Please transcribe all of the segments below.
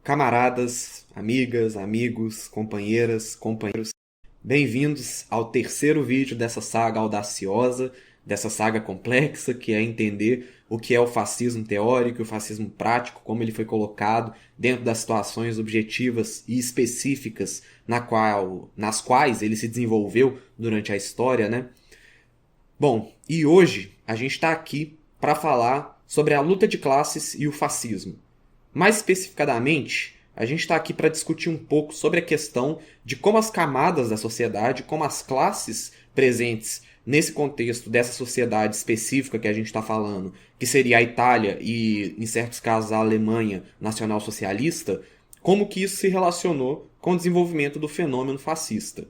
Camaradas, amigas, amigos, companheiras, companheiros, bem-vindos ao terceiro vídeo dessa saga audaciosa, dessa saga complexa, que é entender o que é o fascismo teórico e o fascismo prático, como ele foi colocado dentro das situações objetivas e específicas nas quais ele se desenvolveu durante a história, né? Bom, e hoje a gente está aqui para falar sobre a luta de classes e o fascismo. Mais especificadamente, a gente está aqui para discutir um pouco sobre a questão de como as camadas da sociedade, como as classes presentes nesse contexto dessa sociedade específica que a gente está falando, que seria a Itália e, em certos casos, a Alemanha nacional-socialista, como que isso se relacionou com o desenvolvimento do fenômeno fascista.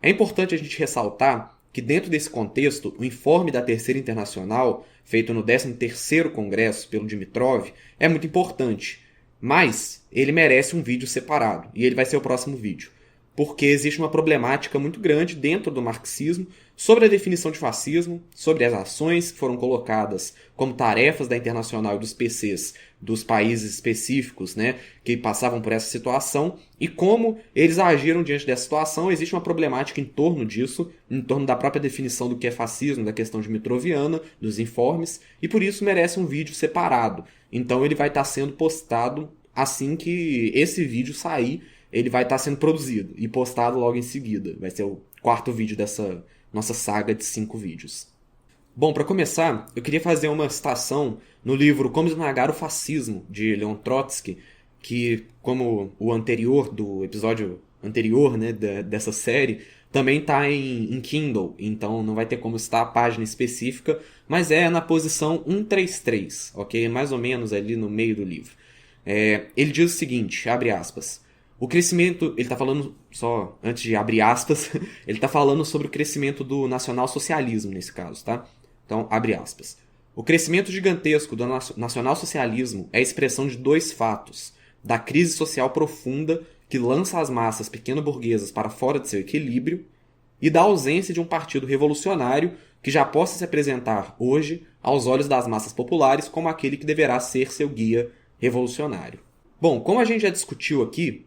É importante a gente ressaltar que dentro desse contexto, o informe da Terceira Internacional, feito no 13º Congresso pelo Dimitrov, é muito importante, mas ele merece um vídeo separado, e ele vai ser o próximo vídeo, porque existe uma problemática muito grande dentro do marxismo sobre a definição de fascismo, sobre as ações que foram colocadas como tarefas da Internacional e dos PCs dos países específicos, né, que passavam por essa situação, e como eles agiram diante dessa situação. Existe uma problemática em torno disso, em torno da própria definição do que é fascismo, da questão dimitroviana, dos informes, e por isso merece um vídeo separado. Então ele vai estar sendo postado assim que esse vídeo sair, ele vai estar sendo produzido e postado logo em seguida. Vai ser o quarto vídeo dessa nossa saga de 5 vídeos. Bom, para começar, eu queria fazer uma citação no livro Como Esmagar o Fascismo, de Leon Trotsky, que, como o anterior, do episódio anterior, né, dessa série, também está em Kindle, então não vai ter como citar a página específica, mas é na posição 133, ok? Mais ou menos ali no meio do livro. Ele diz o seguinte, abre aspas, o crescimento, ele está falando, só antes de abrir aspas, ele está falando sobre o crescimento do nacionalsocialismo nesse caso, tá? Então, abre aspas. O crescimento gigantesco do nacionalsocialismo é a expressão de dois fatos: da crise social profunda que lança as massas pequeno-burguesas para fora de seu equilíbrio e da ausência de um partido revolucionário que já possa se apresentar hoje aos olhos das massas populares como aquele que deverá ser seu guia revolucionário. Bom, como a gente já discutiu aqui,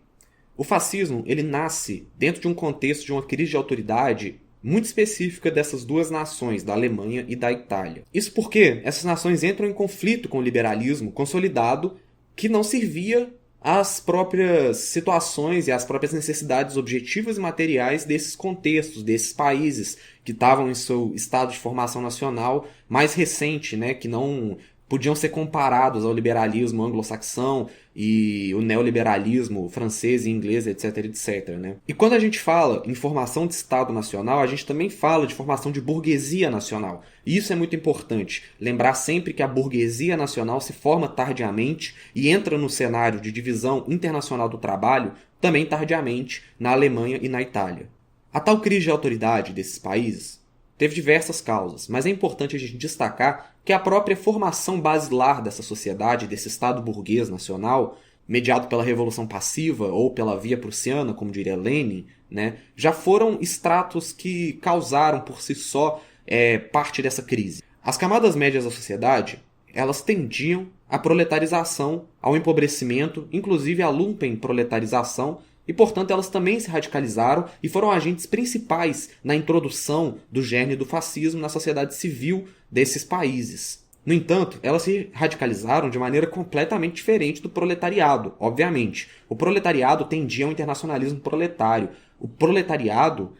o fascismo ele nasce dentro de um contexto de uma crise de autoridade muito específica dessas duas nações, da Alemanha e da Itália. Isso porque essas nações entram em conflito com o liberalismo consolidado que não servia às próprias situações e às próprias necessidades objetivas e materiais desses contextos, desses países que estavam em seu estado de formação nacional mais recente, né, que não podiam ser comparados ao liberalismo anglo-saxão e o neoliberalismo francês e inglês, etc, etc, né? E quando a gente fala em formação de Estado nacional, a gente também fala de formação de burguesia nacional. E isso é muito importante. Lembrar sempre que a burguesia nacional se forma tardiamente e entra no cenário de divisão internacional do trabalho também tardiamente na Alemanha e na Itália. A tal crise de autoridade desses países teve diversas causas, mas é importante a gente destacar que a própria formação basilar dessa sociedade, desse Estado burguês nacional, mediado pela Revolução Passiva ou pela Via Prussiana, como diria Lenin, né, já foram estratos que causaram por si só parte dessa crise. As camadas médias da sociedade, elas tendiam à proletarização, ao empobrecimento, inclusive à lumpenproletarização, e, portanto, elas também se radicalizaram e foram agentes principais na introdução do germe do fascismo na sociedade civil desses países. No entanto, elas se radicalizaram de maneira completamente diferente do proletariado, obviamente. O proletariado tendia ao internacionalismo proletário. O proletariado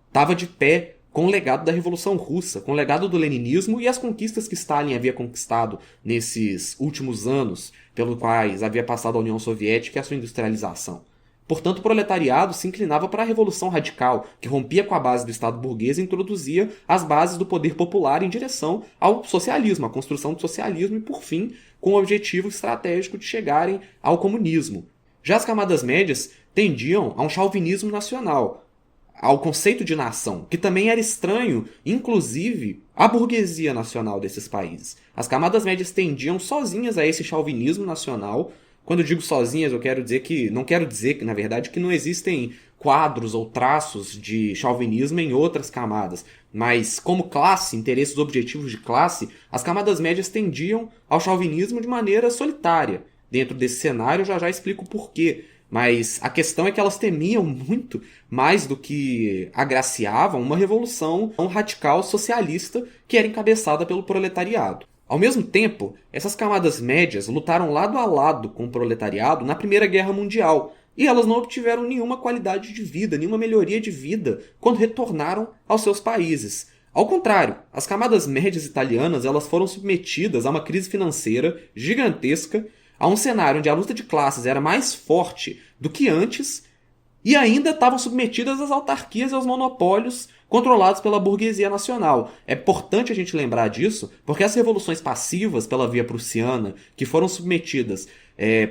estava de pé com o legado da Revolução Russa, com o legado do leninismo e as conquistas que Stalin havia conquistado nesses últimos anos, pelos quais havia passado a União Soviética e a sua industrialização. Portanto, o proletariado se inclinava para a revolução radical, que rompia com a base do Estado burguês e introduzia as bases do poder popular em direção ao socialismo, à construção do socialismo e, por fim, com o objetivo estratégico de chegarem ao comunismo. Já as camadas médias tendiam a um chauvinismo nacional, ao conceito de nação, que também era estranho, inclusive, à burguesia nacional desses países. As camadas médias tendiam sozinhas a esse chauvinismo nacional. Quando eu digo sozinhas, não quero dizer que, na verdade, que não existem quadros ou traços de chauvinismo em outras camadas, mas como classe, interesses objetivos de classe, as camadas médias tendiam ao chauvinismo de maneira solitária. dentro desse cenário, já já explico o porquê. Mas a questão é que elas temiam muito, mais do que agraciavam, uma revolução radical socialista que era encabeçada pelo proletariado. Ao mesmo tempo, essas camadas médias lutaram lado a lado com o proletariado na Primeira Guerra Mundial, e elas não obtiveram nenhuma qualidade de vida, nenhuma melhoria de vida quando retornaram aos seus países. Ao contrário, as camadas médias italianas elas foram submetidas a uma crise financeira gigantesca, a um cenário onde a luta de classes era mais forte do que antes e ainda estavam submetidas às autarquias e aos monopólios controlados pela burguesia nacional. É importante a gente lembrar disso, porque as revoluções passivas pela via prussiana, que foram submetidas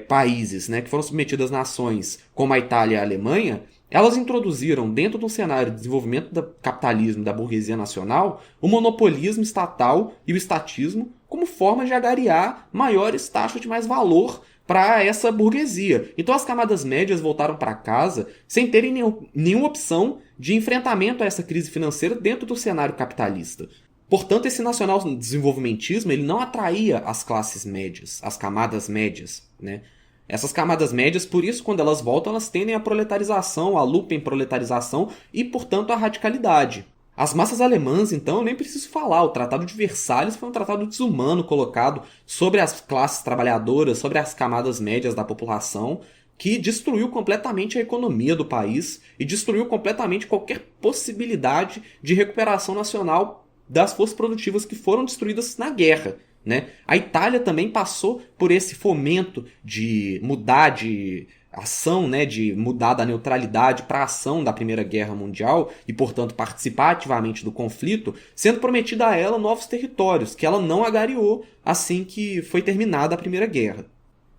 países, né, que foram submetidas nações como a Itália e a Alemanha, elas introduziram dentro do cenário de desenvolvimento do capitalismo da burguesia nacional o monopolismo estatal e o estatismo como forma de agariar maiores taxas de mais valor para essa burguesia. Então as camadas médias voltaram para casa sem terem nenhuma opção de enfrentamento a essa crise financeira dentro do cenário capitalista. Portanto, esse nacional-desenvolvimentismo ele não atraía as classes médias, as camadas médias, né? Essas camadas médias, por isso, quando elas voltam, elas tendem à proletarização, à lupa em proletarização e, portanto, à radicalidade. As massas alemãs, então, eu nem preciso falar. O Tratado de Versalhes foi um tratado desumano colocado sobre as classes trabalhadoras, sobre as camadas médias da população, que destruiu completamente a economia do país e destruiu completamente qualquer possibilidade de recuperação nacional das forças produtivas que foram destruídas na guerra. Né? A Itália também passou por esse fomento de mudar de ação, né, de mudar da neutralidade para a ação da Primeira Guerra Mundial e, portanto, participar ativamente do conflito, sendo prometida a ela novos territórios, que ela não agariou assim que foi terminada a Primeira Guerra.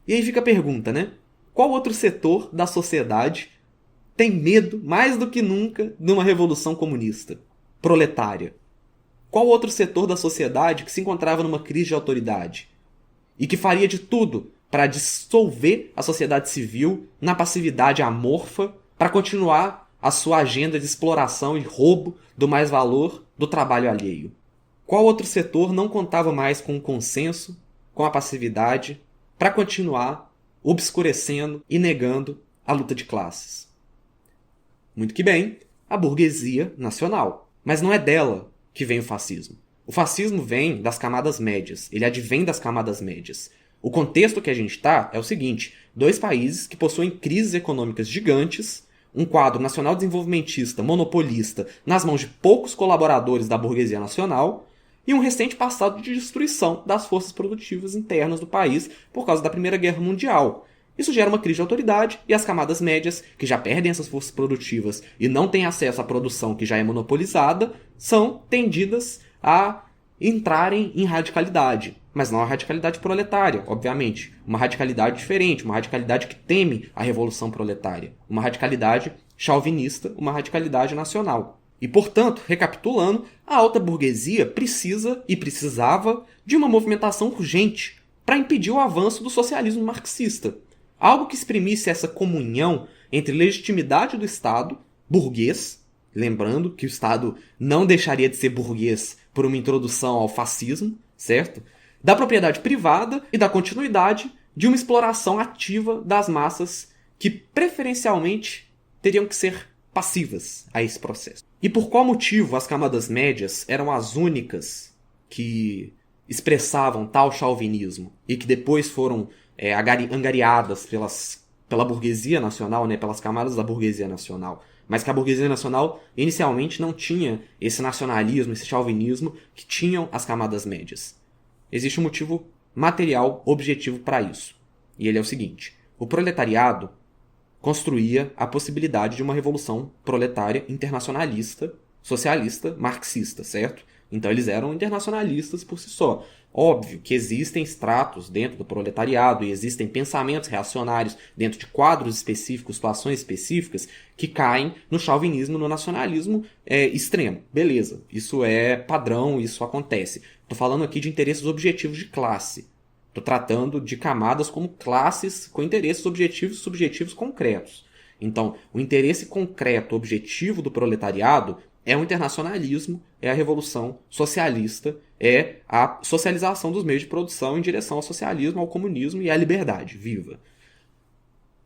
E aí fica a pergunta, né? Qual outro setor da sociedade tem medo, mais do que nunca, de uma revolução comunista? Proletária. Qual outro setor da sociedade que se encontrava numa crise de autoridade e que faria de tudo para dissolver a sociedade civil na passividade amorfa para continuar a sua agenda de exploração e roubo do mais-valor do trabalho alheio? Qual outro setor não contava mais com o consenso, com a passividade, para continuar obscurecendo e negando a luta de classes? Muito que bem, a burguesia nacional. Mas não é dela que vem o fascismo. O fascismo vem das camadas médias, ele advém das camadas médias. O contexto que a gente está é o seguinte: dois países que possuem crises econômicas gigantes, um quadro nacional desenvolvimentista monopolista nas mãos de poucos colaboradores da burguesia nacional e um recente passado de destruição das forças produtivas internas do país por causa da Primeira Guerra Mundial. Isso gera uma crise de autoridade e as camadas médias, que já perdem essas forças produtivas e não têm acesso à produção que já é monopolizada, são tendidas a entrarem em radicalidade. Mas não a radicalidade proletária, obviamente. Uma radicalidade diferente, uma radicalidade que teme a revolução proletária. Uma radicalidade chauvinista, uma radicalidade nacional. E, portanto, recapitulando, a alta burguesia precisa e precisava de uma movimentação urgente para impedir o avanço do socialismo marxista. Algo que exprimisse essa comunhão entre legitimidade do Estado, burguês, lembrando que o Estado não deixaria de ser burguês por uma introdução ao fascismo, certo? Da propriedade privada e da continuidade de uma exploração ativa das massas que preferencialmente teriam que ser passivas a esse processo. E por qual motivo as camadas médias eram as únicas que expressavam tal chauvinismo e que depois foram angariadas pela burguesia nacional, né, pelas camadas da burguesia nacional, mas que a burguesia nacional inicialmente não tinha esse nacionalismo, esse chauvinismo que tinham as camadas médias? Existe um motivo material objetivo para isso, e ele é o seguinte: o proletariado construía a possibilidade de uma revolução proletária internacionalista, socialista, marxista, certo? Então eles eram internacionalistas por si só. Óbvio que existem estratos dentro do proletariado e existem pensamentos reacionários dentro de quadros específicos, situações específicas, que caem no chauvinismo, no nacionalismo extremo. Beleza, isso é padrão, isso acontece. Estou falando aqui de interesses objetivos de classe. Estou tratando de camadas como classes com interesses objetivos e subjetivos concretos. Então, o interesse concreto, objetivo do proletariado é o internacionalismo, é a revolução socialista, é a socialização dos meios de produção em direção ao socialismo, ao comunismo e à liberdade viva.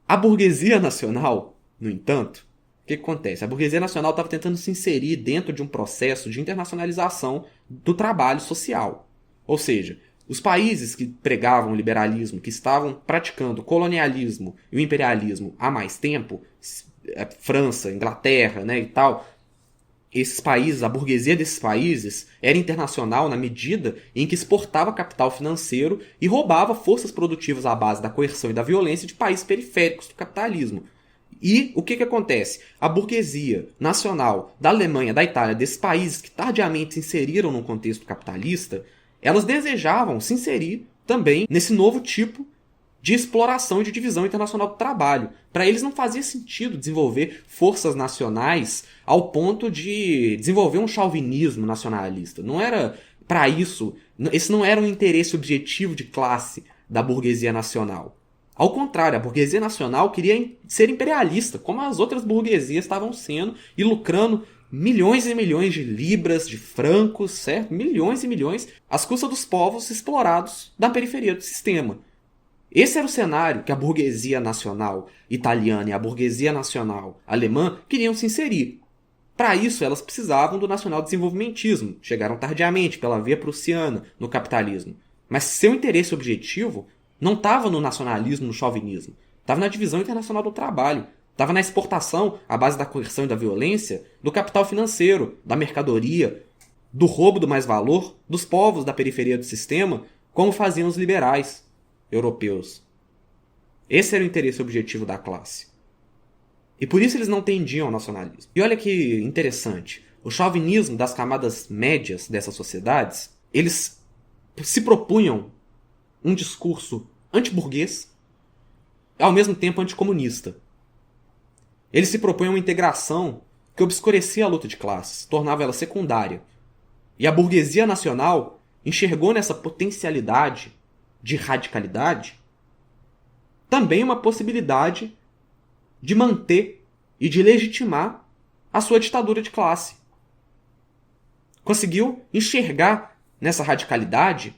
A burguesia nacional, no entanto, o que acontece? A burguesia nacional estava tentando se inserir dentro de um processo de internacionalização do trabalho social. Ou seja, os países que pregavam o liberalismo, que estavam praticando o colonialismo e o imperialismo há mais tempo, França, Inglaterra, né, e tal, esses países, a burguesia desses países era internacional na medida em que exportava capital financeiro e roubava forças produtivas à base da coerção e da violência de países periféricos do capitalismo. E o que acontece? A burguesia nacional da Alemanha, da Itália, desses países que tardiamente se inseriram no contexto capitalista, elas desejavam se inserir também nesse novo tipo de exploração e de divisão internacional do trabalho. Para eles não fazia sentido desenvolver forças nacionais ao ponto de desenvolver um chauvinismo nacionalista. Não era para isso, esse não era um interesse objetivo de classe da burguesia nacional. Ao contrário, a burguesia nacional queria ser imperialista, como as outras burguesias estavam sendo, e lucrando milhões e milhões de libras, de francos, certo? Milhões e milhões, às custas dos povos explorados da periferia do sistema. Esse era o cenário que a burguesia nacional italiana e a burguesia nacional alemã queriam se inserir. Para isso, elas precisavam do nacional-desenvolvimentismo. Chegaram tardiamente, pela via prussiana, no capitalismo. Mas seu interesse objetivo não estava no nacionalismo, no chauvinismo. Estava na divisão internacional do trabalho. Estava na exportação, à base da coerção e da violência, do capital financeiro, da mercadoria, do roubo do mais-valor, dos povos da periferia do sistema, como faziam os liberais europeus. Esse era o interesse objetivo da classe. E por isso eles não tendiam ao nacionalismo. E olha que interessante. O chauvinismo das camadas médias dessas sociedades, eles se propunham um discurso antiburguês e ao mesmo tempo anticomunista. Eles se propunham uma integração que obscurecia a luta de classes, tornava ela secundária. E a burguesia nacional enxergou nessa potencialidade de radicalidade também uma possibilidade de manter e de legitimar a sua ditadura de classe. Conseguiu enxergar nessa radicalidade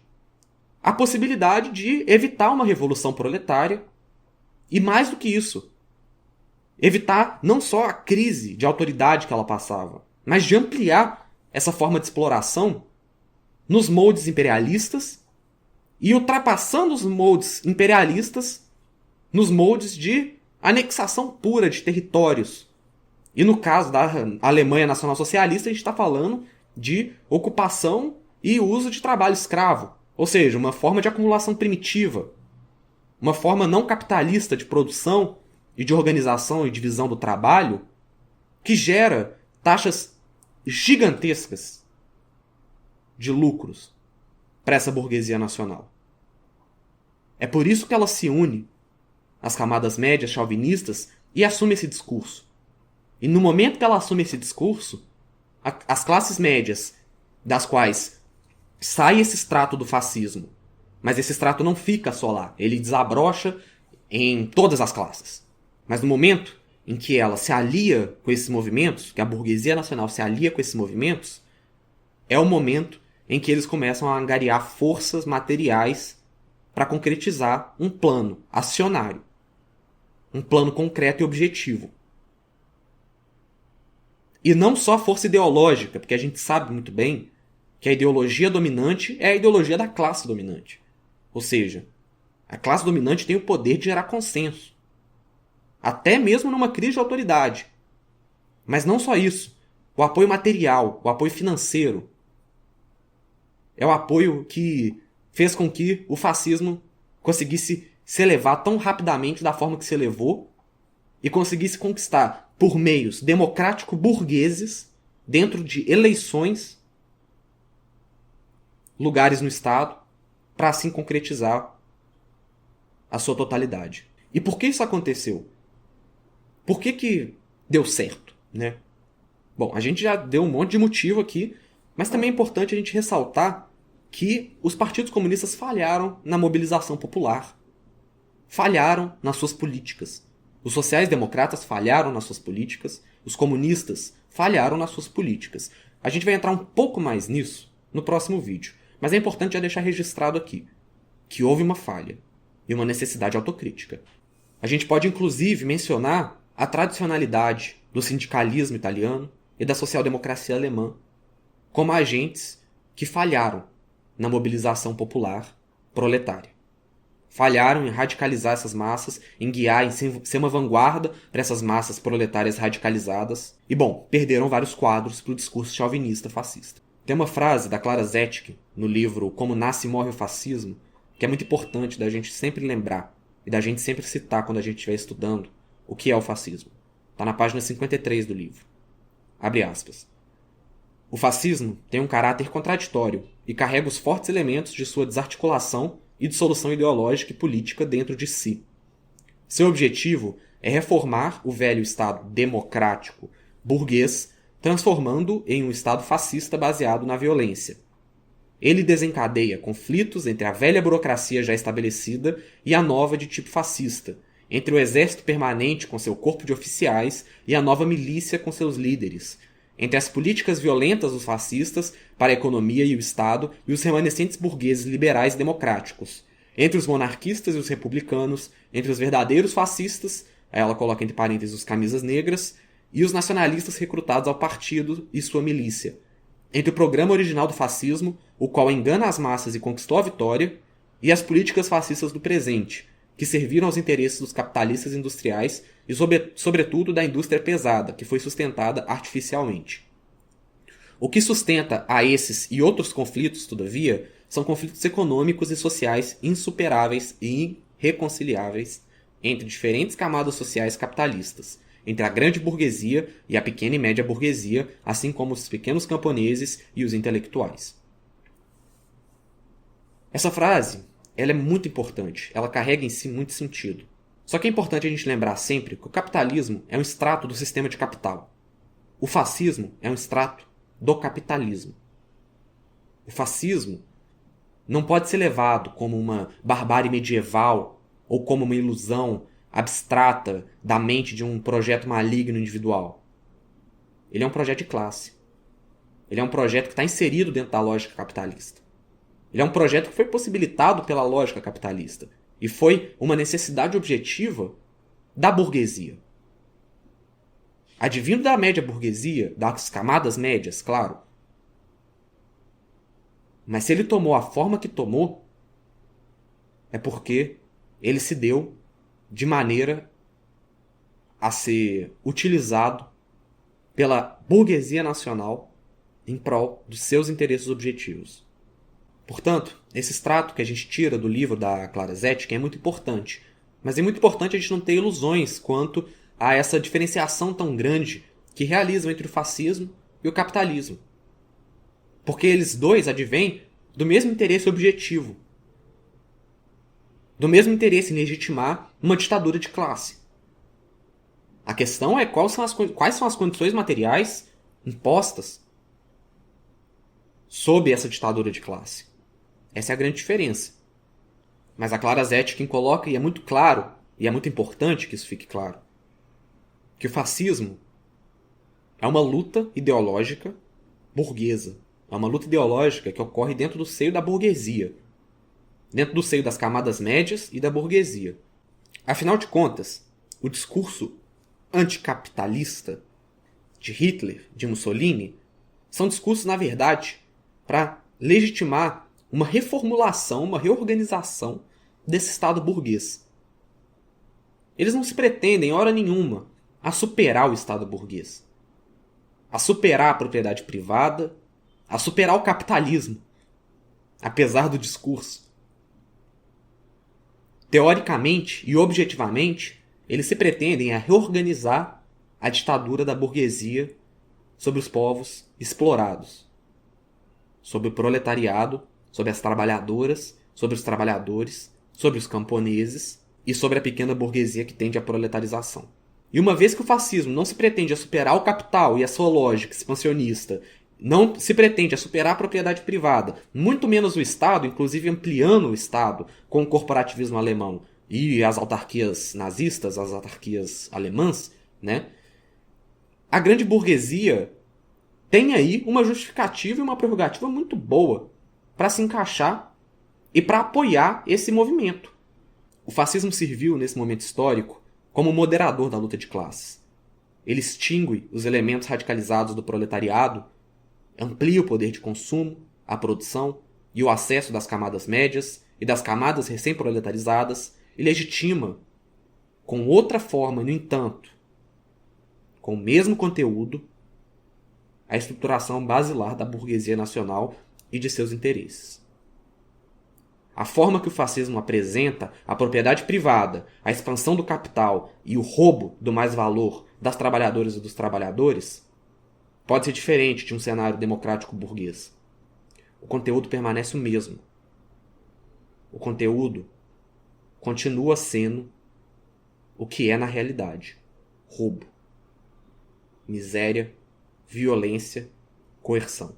a possibilidade de evitar uma revolução proletária e, mais do que isso, evitar não só a crise de autoridade que ela passava, mas de ampliar essa forma de exploração nos moldes imperialistas e ultrapassando os moldes imperialistas nos moldes de anexação pura de territórios. E no caso da Alemanha nacional-socialista, a gente está falando de ocupação e uso de trabalho escravo. Ou seja, uma forma de acumulação primitiva. Uma forma não capitalista de produção e de organização e divisão do trabalho que gera taxas gigantescas de lucros para essa burguesia nacional. É por isso que ela se une às camadas médias chauvinistas e assume esse discurso. E no momento que ela assume esse discurso, as classes médias, das quais sai esse extrato do fascismo, mas esse extrato não fica só lá, ele desabrocha em todas as classes. Mas no momento em que ela se alia com esses movimentos, que a burguesia nacional se alia com esses movimentos, é o momento em que eles começam a angariar forças materiais para concretizar um plano acionário. Um plano concreto e objetivo. E não só força ideológica, porque a gente sabe muito bem que a ideologia dominante é a ideologia da classe dominante. Ou seja, a classe dominante tem o poder de gerar consenso. Até mesmo numa crise de autoridade. Mas não só isso. O apoio material, o apoio financeiro, é o apoio que fez com que o fascismo conseguisse se elevar tão rapidamente da forma que se elevou e conseguisse conquistar, por meios democrático-burgueses, dentro de eleições, lugares no Estado, para assim concretizar a sua totalidade. E por que isso aconteceu? Por que deu certo, né? Bom, a gente já deu um monte de motivo aqui, mas também é importante a gente ressaltar que os partidos comunistas falharam na mobilização popular. Falharam nas suas políticas. Os sociais-democratas falharam nas suas políticas, os comunistas falharam nas suas políticas. A gente vai entrar um pouco mais nisso no próximo vídeo, mas é importante já deixar registrado aqui que houve uma falha e uma necessidade autocrítica. A gente pode inclusive mencionar a tradicionalidade do sindicalismo italiano e da social-democracia alemã como agentes que falharam na mobilização popular proletária. Falharam em radicalizar essas massas, em guiar, em ser uma vanguarda para essas massas proletárias radicalizadas. E, bom, perderam vários quadros para o discurso chauvinista fascista. Tem uma frase da Clara Zetkin, no livro Como Nasce e Morre o Fascismo, que é muito importante da gente sempre lembrar e da gente sempre citar quando a gente estiver estudando o que é o fascismo. Está na página 53 do livro. Abre aspas. O fascismo tem um caráter contraditório e carrega os fortes elementos de sua desarticulação e de solução ideológica e política dentro de si. Seu objetivo é reformar o velho Estado democrático burguês, transformando-o em um Estado fascista baseado na violência. Ele desencadeia conflitos entre a velha burocracia já estabelecida e a nova de tipo fascista, entre o exército permanente com seu corpo de oficiais e a nova milícia com seus líderes, entre as políticas violentas dos fascistas para a economia e o Estado e os remanescentes burgueses liberais e democráticos, entre os monarquistas e os republicanos, entre os verdadeiros fascistas, aí ela coloca entre parênteses os camisas negras, e os nacionalistas recrutados ao partido e sua milícia, entre o programa original do fascismo, o qual engana as massas e conquistou a vitória, e as políticas fascistas do presente, que serviram aos interesses dos capitalistas industriais e, sobretudo, da indústria pesada, que foi sustentada artificialmente. O que sustenta a esses e outros conflitos, todavia, são conflitos econômicos e sociais insuperáveis e irreconciliáveis entre diferentes camadas sociais capitalistas, entre a grande burguesia e a pequena e média burguesia, assim como os pequenos camponeses e os intelectuais. Essa frase, ela é muito importante, ela carrega em si muito sentido. Só que é importante a gente lembrar sempre que o capitalismo é um extrato do sistema de capital. O fascismo é um extrato do capitalismo. O fascismo não pode ser levado como uma barbárie medieval ou como uma ilusão abstrata da mente de um projeto maligno individual. Ele é um projeto de classe. Ele é um projeto que está inserido dentro da lógica capitalista. Ele é um projeto que foi possibilitado pela lógica capitalista e foi uma necessidade objetiva da burguesia. Advindo da média burguesia, das camadas médias, claro. Mas se ele tomou a forma que tomou, é porque ele se deu de maneira a ser utilizado pela burguesia nacional em prol dos seus interesses objetivos. Portanto, esse extrato que a gente tira do livro da Clara Zetkin é muito importante, mas é muito importante a gente não ter ilusões quanto a essa diferenciação tão grande que realizam entre o fascismo e o capitalismo. Porque eles dois advêm do mesmo interesse objetivo, do mesmo interesse em legitimar uma ditadura de classe. A questão é quais são as condições materiais impostas sob essa ditadura de classe. Essa é a grande diferença. Mas a Clara Zetkin coloca, e é muito claro, e é muito importante que isso fique claro, que o fascismo é uma luta ideológica burguesa. É uma luta ideológica que ocorre dentro do seio da burguesia, dentro do seio das camadas médias e da burguesia. Afinal de contas, o discurso anticapitalista de Hitler, de Mussolini, são discursos, na verdade, para legitimar uma reformulação, uma reorganização desse Estado burguês. Eles não se pretendem, hora nenhuma, a superar o Estado burguês, a superar a propriedade privada, a superar o capitalismo, apesar do discurso. Teoricamente e objetivamente, eles se pretendem a reorganizar a ditadura da burguesia sobre os povos explorados, sobre o proletariado, sobre as trabalhadoras, sobre os trabalhadores, sobre os camponeses e sobre a pequena burguesia que tende à proletarização. E uma vez que o fascismo não se pretende a superar o capital e a sua lógica expansionista, não se pretende a superar a propriedade privada, muito menos o Estado, inclusive ampliando o Estado com o corporativismo alemão e as autarquias nazistas, as autarquias alemãs, né? a grande burguesia tem aí uma justificativa e uma prerrogativa muito boa para se encaixar e para apoiar esse movimento. O fascismo serviu, nesse momento histórico, como moderador da luta de classes. Ele extingue os elementos radicalizados do proletariado, amplia o poder de consumo, a produção e o acesso das camadas médias e das camadas recém-proletarizadas e legitima, com outra forma, no entanto, com o mesmo conteúdo, a estruturação basilar da burguesia nacional e de seus interesses. A forma que o fascismo apresenta a propriedade privada, a expansão do capital e o roubo do mais-valor das trabalhadoras e dos trabalhadores pode ser diferente de um cenário democrático burguês. O conteúdo permanece o mesmo. O conteúdo continua sendo o que é na realidade: roubo, miséria, violência, coerção.